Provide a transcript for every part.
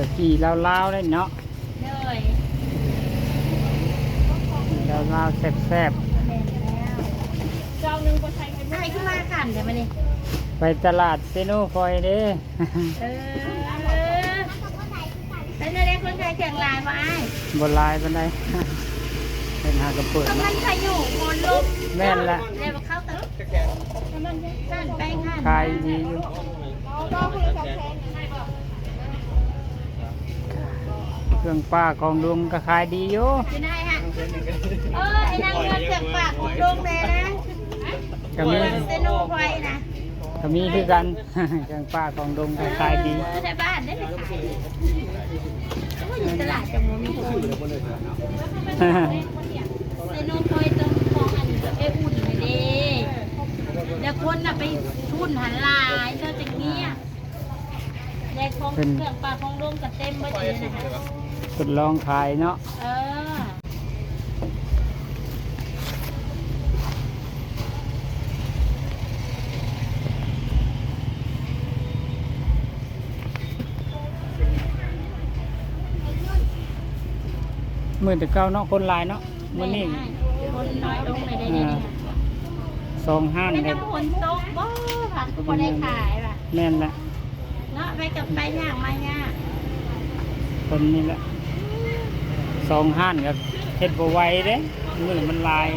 ดี๋ยวกี่ลาวๆได้เนาะเลยลาวๆแซ่บเจ้าหนึ่งคนไทยอะไรขึ้นมากันเดี๋ยวมาเลยๆไปตลาดเซโนฟอยเด้เป็นอะไรคนไทยเชียงรายมาไอ้บนลายบันไดเป็นหากระเปิด กำลังขยู่บนลมแม่นละเรียกว่าเข้าตึกกำลังสั่นไปค่ะขายดีอยู่เครื่องป้าของลุงก็ขายดีอยู่ที่ไหนฮะไอ้นางเงินเก็บปากของลงเลยนะก็มีเซโนไฟนะก็มีคือกันเครื่องป้าของลุงก็ขายดีในบ้านได้ไปขายก็อยู่ตลาดจังหวัดมีคนเซโนไฟตรงคลองอันอุ่นเลยดิเดี๋ยวคนน่ะไปทุนหันลายเธอจะเงี้ยในของเครื่องปลาของลงกับเต็มไปเลยนะคะทดลองขายเนาะมือแต่เก้าเนาะคนลายเนาะมือนี่คนน้อยลงเลยได้2 ห้านเลยคนโต๊ะบ่ค่ะคนได้ขายป่ะแน่นละเนาะไปกับไปย่างมาย่างคนนี่แหละ2 ห้านกับเฮ็ดบ่ไหวเด้มือมันลาย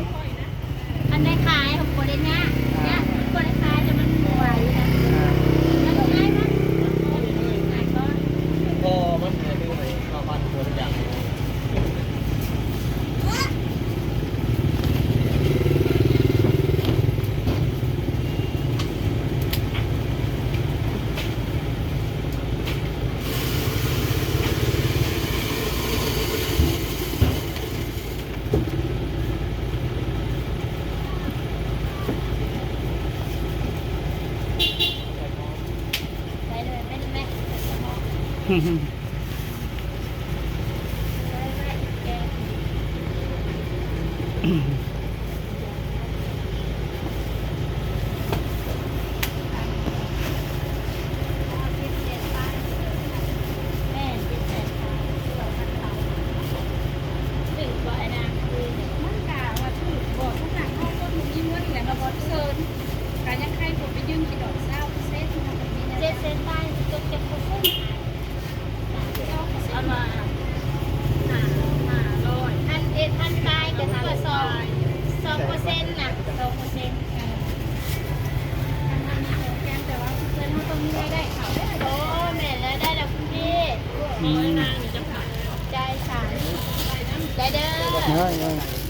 อันได้ขายของคนได้ย่างเนี่ยคนได้ขายจะมันบ่ไหวนะแล้วก็ง่ายมั้ยง่ายก็พอมันหายไปไหนข้าวผัดตัวอย่างใจสั่นได้เด้อ